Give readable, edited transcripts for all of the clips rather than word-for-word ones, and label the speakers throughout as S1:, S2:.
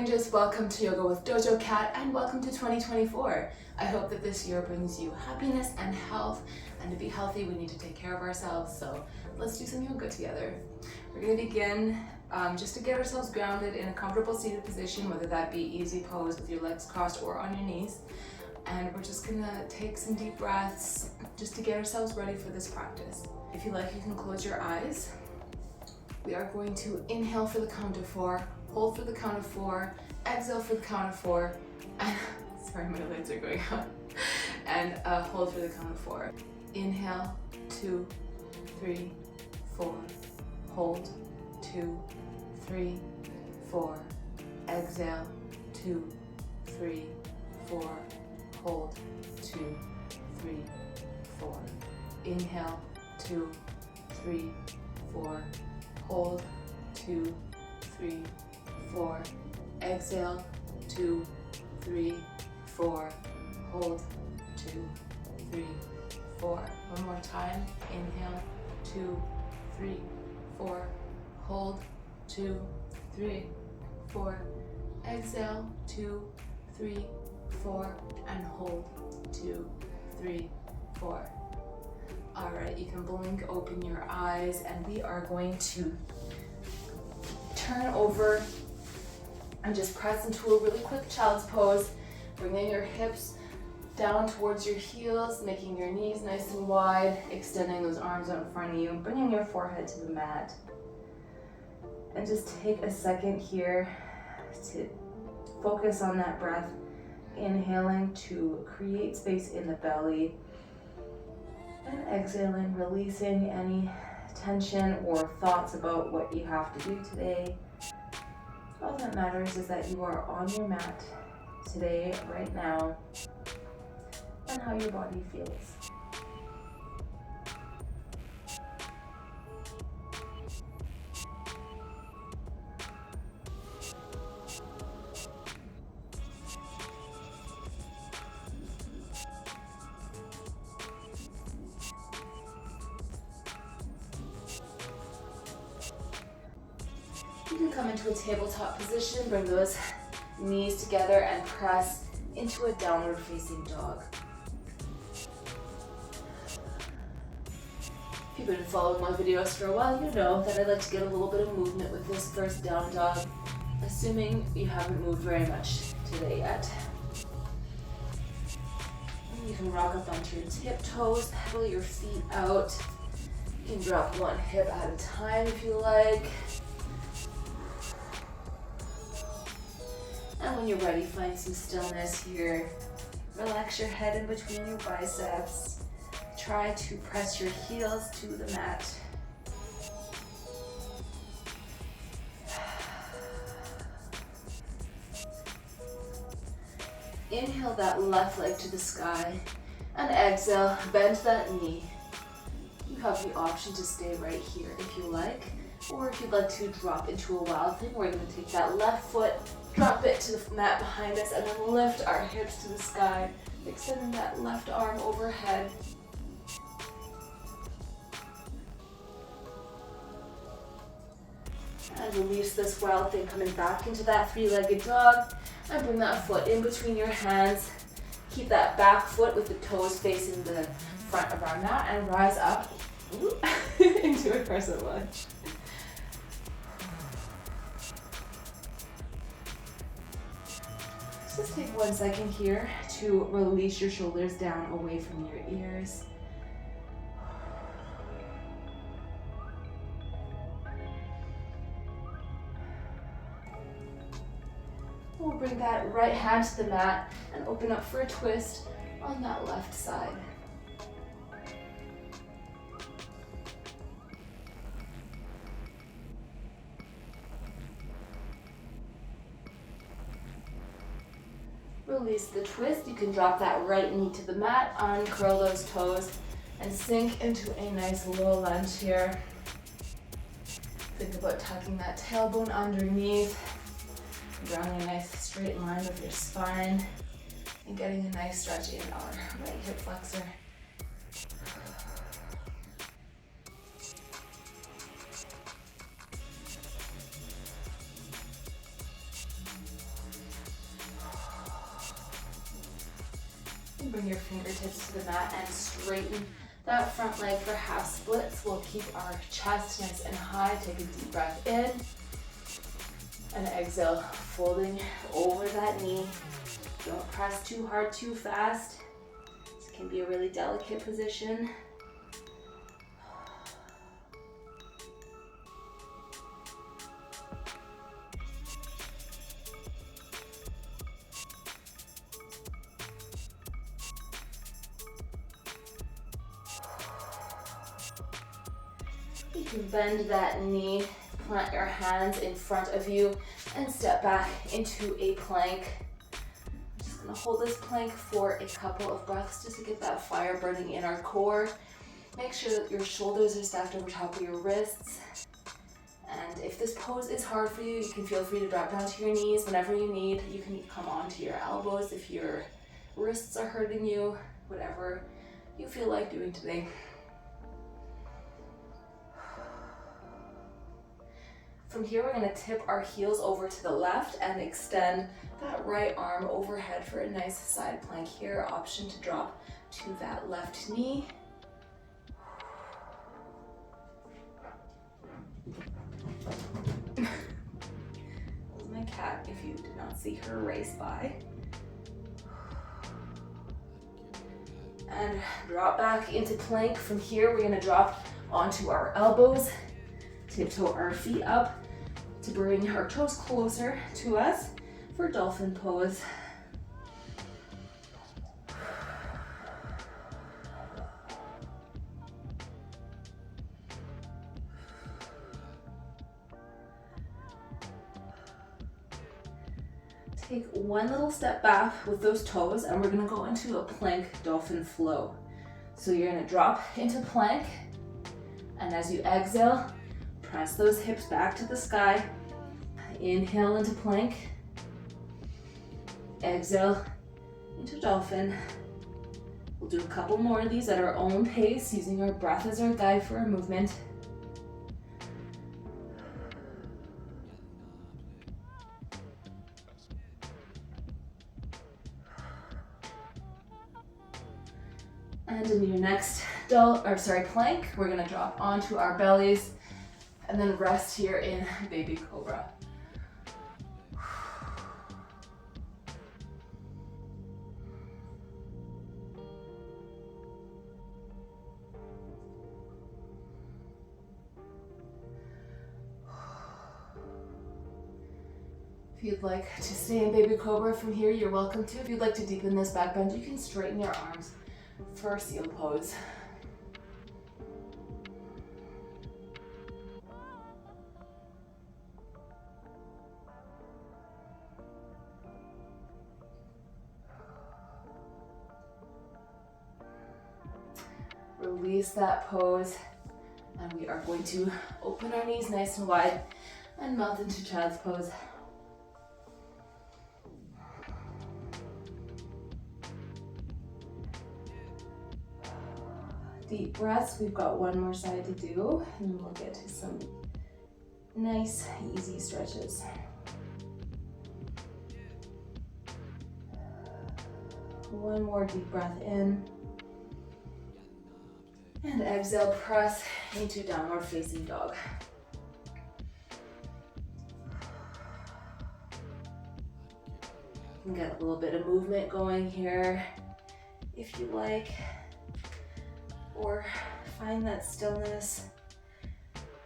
S1: Rangers, welcome to Yoga with Dojo Cat and welcome to 2024. I hope that this year brings you happiness and health, and to be healthy we need to take care of ourselves, so let's do some yoga together. We're going to begin just to get ourselves grounded in a comfortable seated position, whether that be easy pose with your legs crossed or on your knees. And we're just going to take some deep breaths just to get ourselves ready for this practice. If you like, you can close your eyes. We are going to inhale for the count of 4, hold for the count of 4, exhale for the count of 4, and sorry, my lids are going up, and hold for the count of 4. Inhale, 2, 3, 4, hold, 2, 3, 4, exhale, 2, 3, 4, hold, 2, 3, 4, inhale, 2, 3, 4, hold, 2, 3, 4, exhale, 2, 3, 4, hold, 2, 3, 4. One more time. Inhale, 2, 3, 4, hold, 2, 3, 4, exhale, 2, 3, 4, and hold, 2, 3, 4. All right, you can blink, open your eyes, and we are going to turn over and just press into a really quick child's pose, bringing your hips down towards your heels, making your knees nice and wide, extending those arms out in front of you, bringing your forehead to the mat. And just take a second here to focus on that breath, inhaling to create space in the belly, and exhaling, releasing any tension or thoughts about what you have to do today. All that matters is that you are on your mat today, right now, and how your body feels. You can come into a tabletop position, bring those knees together and press into a downward facing dog. If you've been following my videos for a while, you know that I like to get a little bit of movement with this first down dog, assuming you haven't moved very much today yet. And you can rock up onto your tiptoes, pedal your feet out. You can drop one hip at a time if you like. And when you're ready, find some stillness here. Relax your head in between your biceps. Try to press your heels to the mat. Inhale that left leg to the sky, and exhale, bend that knee. You have the option to stay right here if you like, or if you'd like to drop into a wild thing, we're going to take that left foot, drop it to the mat behind us, and then lift our hips to the sky, extending that left arm overhead. And release this wild thing, coming back into that three-legged dog, and bring that foot in between your hands. Keep that back foot with the toes facing the front of our mat, and rise up into a crescent lunge. Just take 1 second here to release your shoulders down away from your ears. We'll bring that right hand to the mat and open up for a twist on that left side. Release the twist. You can drop that right knee to the mat, uncurl those toes, and sink into a nice low lunge here. Think about tucking that tailbone underneath, drawing a nice straight line with your spine, and getting a nice stretch in our right hip flexor. bring your fingertips to the mat and straighten that front leg for half splits. We'll keep our chest nice and high. Take a deep breath in. And exhale, folding over that knee. Don't press too hard, too fast. This can be a really delicate position. You can bend that knee, plant your hands in front of you, and step back into a plank. I'm just gonna hold this plank for a couple of breaths just to get that fire burning in our core. Make sure that your shoulders are stacked over top of your wrists. And if this pose is hard for you, you can feel free to drop down to your knees whenever you need. You can come onto your elbows if your wrists are hurting you, whatever you feel like doing today. From here, we're gonna tip our heels over to the left and extend that right arm overhead for a nice side plank here. Option to drop to that left knee. That was my cat, if you did not see her race by. And drop back into plank. From here, we're gonna drop onto our elbows, tiptoe our feet up to bring our toes closer to us for dolphin pose. Take one little step back with those toes and we're gonna go into a plank dolphin flow. So you're gonna drop into plank, and as you exhale, press those hips back to the sky. Inhale into plank. Exhale into dolphin. We'll do a couple more of these at our own pace, using our breath as our guide for our movement. And in your next plank, we're gonna drop onto our bellies and then rest here in baby cobra. If you'd like to stay in baby cobra from here, you're welcome to. If you'd like to deepen this back bend, you can straighten your arms for seal pose. Release that pose, and we are going to open our knees nice and wide and melt into child's pose. Deep breaths. We've got one more side to do, and then we'll get to some nice, easy stretches. One more deep breath in. And exhale, press into downward facing dog. You can get a little bit of movement going here if you like, or find that stillness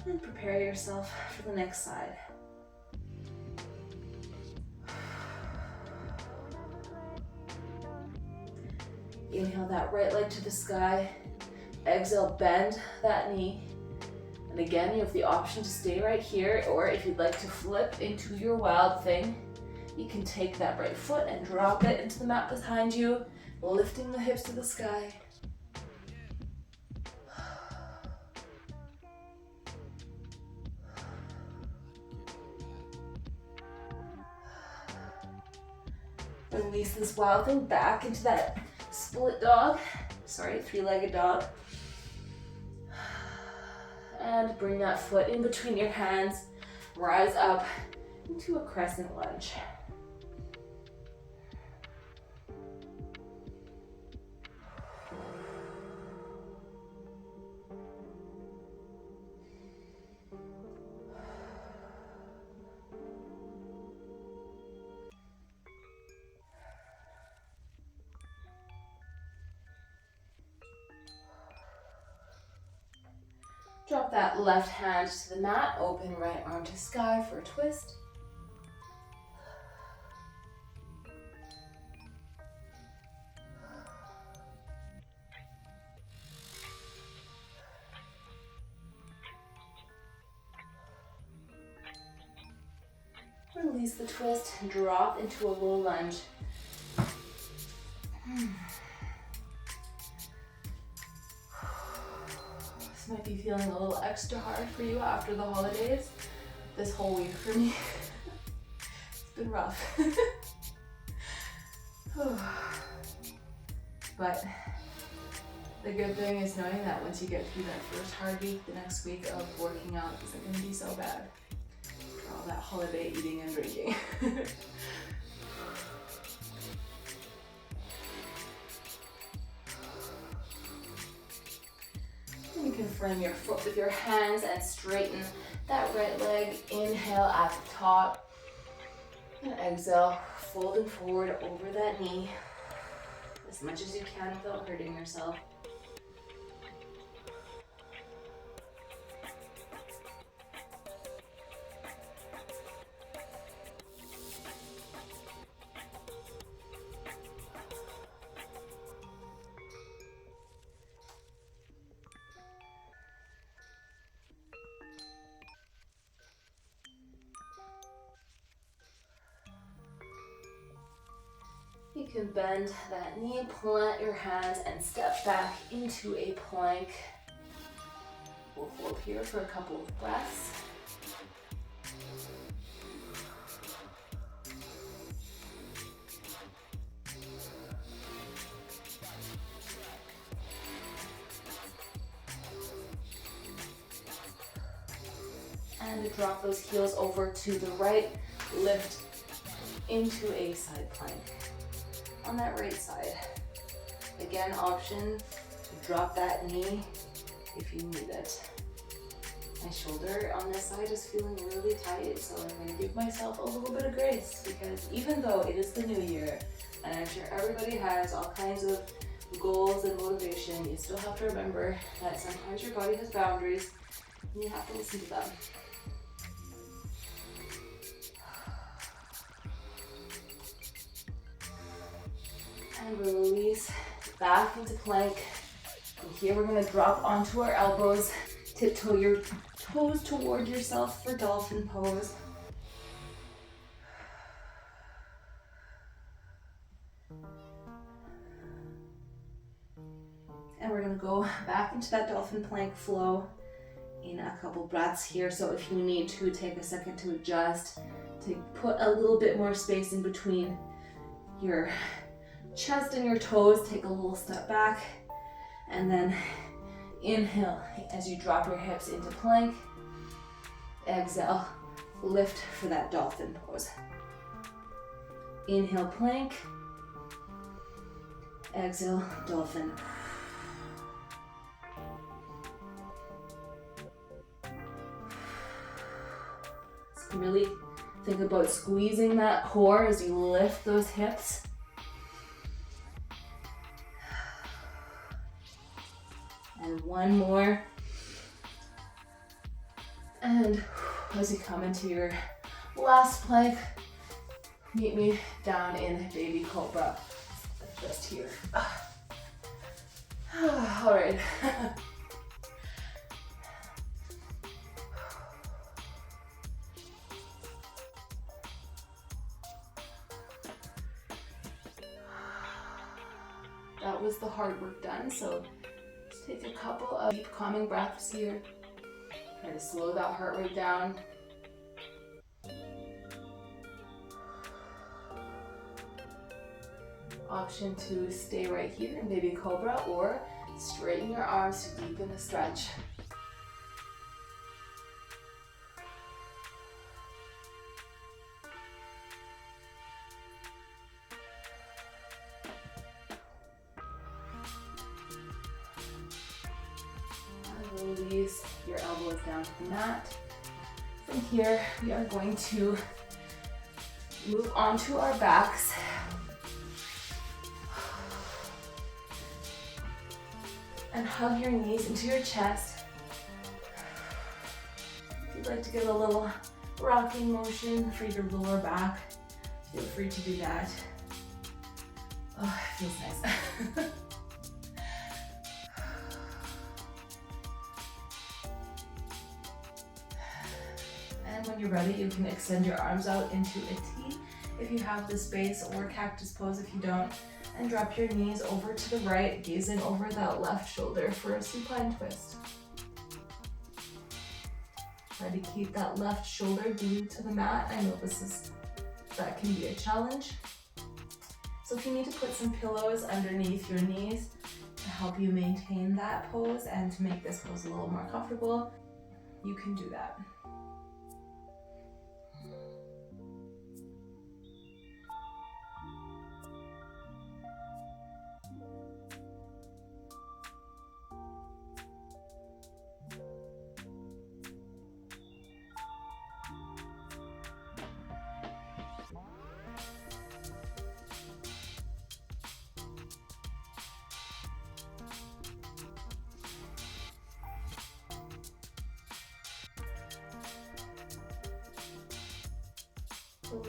S1: and prepare yourself for the next side. Inhale that right leg to the sky. Exhale, bend that knee. And again, you have the option to stay right here, or if you'd like to flip into your wild thing, you can take that right foot and drop it into the mat behind you, lifting the hips to the sky. Release this wild thing back into that split dog, three-legged dog. And bring that foot in between your hands, rise up into a crescent lunge. Drop that left hand to the mat, open right arm to sky for a twist. Release the twist and drop into a low lunge. This might be feeling a little extra hard for you after the holidays. This whole week for me. It's been rough. But the good thing is knowing that once you get through that first hard week, the next week of working out isn't going to be so bad. For all that holiday eating and drinking. You can frame your foot with your hands and straighten that right leg. Inhale at the top. And exhale, folding forward over that knee as much as you can without hurting yourself. You can bend that knee, plant your hands, and step back into a plank. We'll hold here for a couple of breaths. And drop those heels over to the right, lift into a side plank. On that right side. Again, option to drop that knee if you need it. My shoulder on this side is feeling really tight, so I'm going to give myself a little bit of grace because even though it is the new year, and I'm sure everybody has all kinds of goals and motivation, you still have to remember that sometimes your body has boundaries and you have to listen to them. And release back into plank. And here we're going to drop onto our elbows, tiptoe your toes toward yourself for dolphin pose. And we're going to go back into that dolphin plank flow in a couple breaths here. So if you need to take a second to adjust, to put a little bit more space in between your chest and your toes, take a little step back, and then inhale as you drop your hips into plank. Exhale, lift for that dolphin pose. Inhale, plank. Exhale, dolphin. So really think about squeezing that core as you lift those hips. And one more. And as you come into your last plank, meet me down in baby cobra. Just here. All right. That was the hard work done, so take a couple of deep calming breaths here. Try to slow that heart rate down. Option to stay right here in baby cobra or straighten your arms to deepen the stretch. Release your elbows down to the mat. From here, we are going to move onto our backs. And hug your knees into your chest. you'd like to get a little rocking motion for your lower back, feel free to do that. Oh, it feels nice. And when you're ready, you can extend your arms out into a T if you have the space, or cactus pose if you don't, and drop your knees over to the right, gazing over that left shoulder for a supine twist. Try to keep that left shoulder glued to the mat. I know that can be a challenge. So if you need to put some pillows underneath your knees to help you maintain that pose and to make this pose a little more comfortable, you can do that.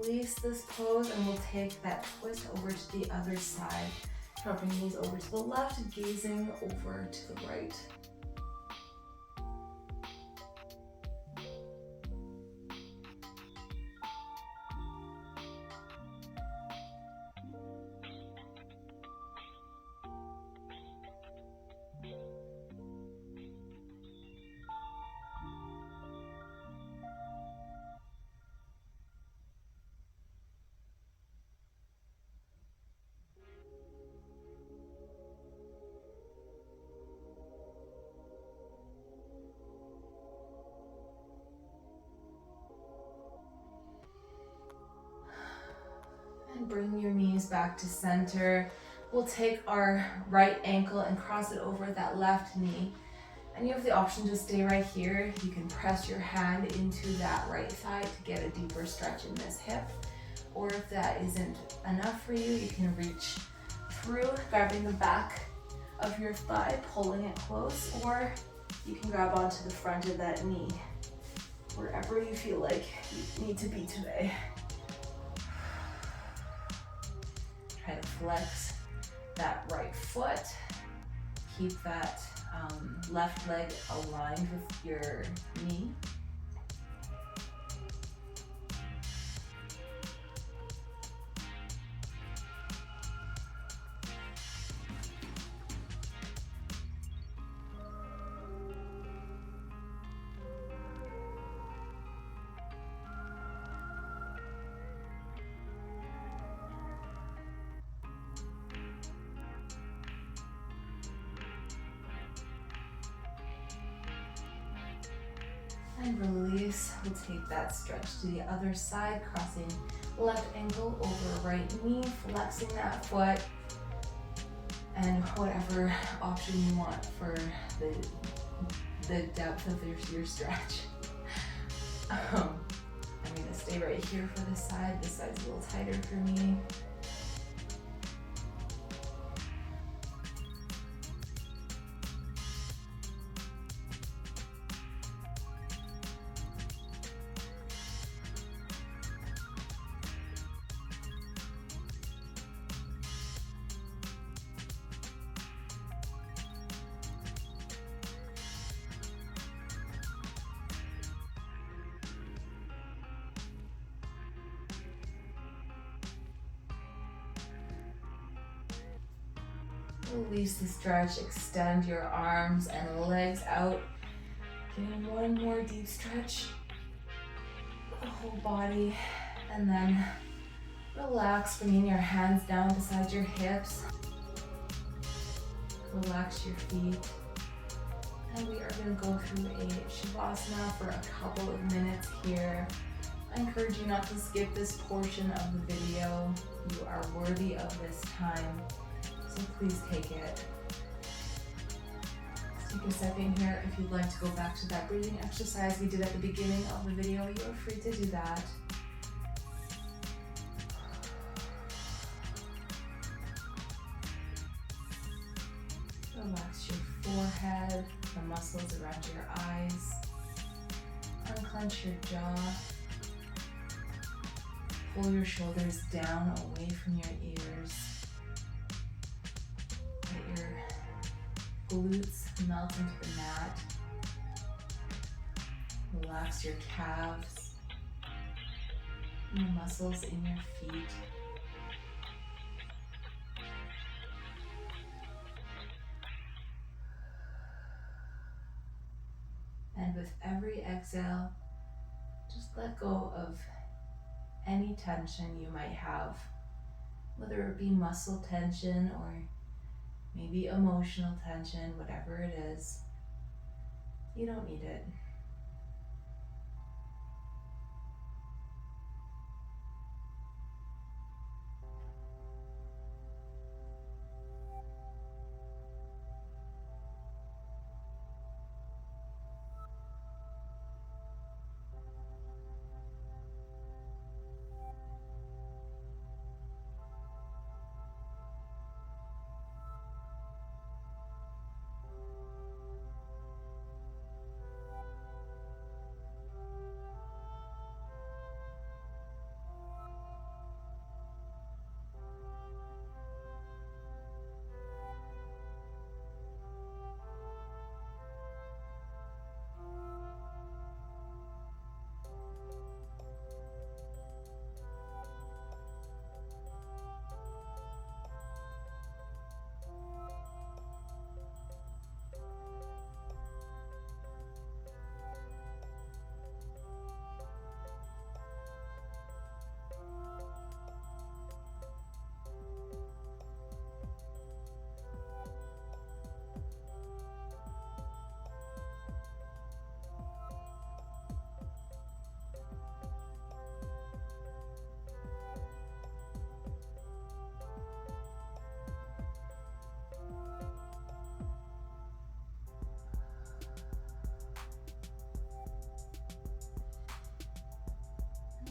S1: Release this pose and we'll take that twist over to the other side. Dropping knees over to the left, gazing over to the right. Bring your knees back to center. We'll take our right ankle and cross it over that left knee. And you have the option to stay right here. You can press your hand into that right thigh to get a deeper stretch in this hip. Or if that isn't enough for you, you can reach through, grabbing the back of your thigh, pulling it close, or you can grab onto the front of that knee, wherever you feel like you need to be today. Try to flex that right foot. Keep that left leg aligned with your knee. And release. We'll take that stretch to the other side, crossing left ankle over right knee, flexing that foot, and whatever option you want for the depth of your stretch. I'm gonna stay right here for this side. This side's a little tighter for me. Release the stretch, extend your arms and legs out. Getting one more deep stretch, the whole body, and then relax, bringing your hands down beside your hips. Relax your feet. And we are going to go through a Shavasana for a couple of minutes here. I encourage you not to skip this portion of the video. You are worthy of this time. So please take it. Let's take a second here. If you'd like to go back to that breathing exercise we did at the beginning of the video, you are free to do that. Relax your forehead, the muscles around your eyes. clench your jaw. Pull your shoulders down away from your ears. Let your glutes melt into the mat. Relax your calves, your muscles in your feet. And with every exhale, just let go of any tension you might have, whether it be muscle tension or maybe emotional tension, whatever it is. You don't need it.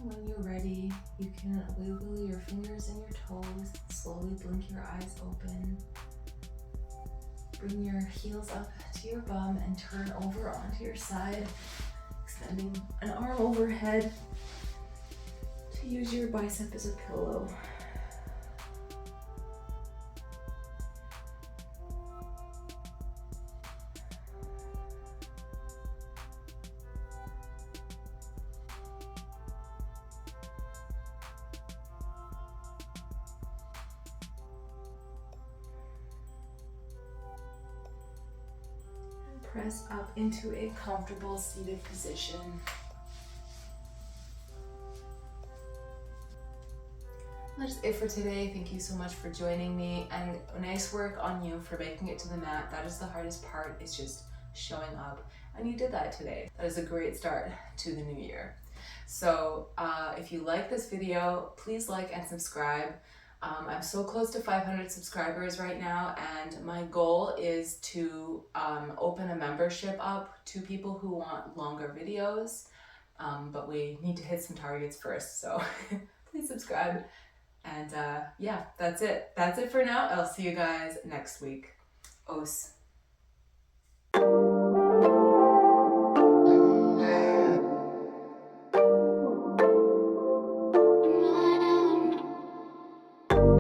S1: When you're ready, you can wiggle your fingers and your toes, slowly blink your eyes open. Bring your heels up to your bum and turn over onto your side, extending an arm overhead to use your bicep as a pillow. Press up into a comfortable seated position. That's it for today. Thank you so much for joining me, and nice work on you for making it to the mat. That is the hardest part, is just showing up, and you did that today. That is a great start to the new year. So if you like this video, please like and subscribe. I'm so close to 500 subscribers right now, and my goal is to open a membership up to people who want longer videos, but we need to hit some targets first, so please subscribe. And yeah, that's it for now. I'll see you guys next week. Os.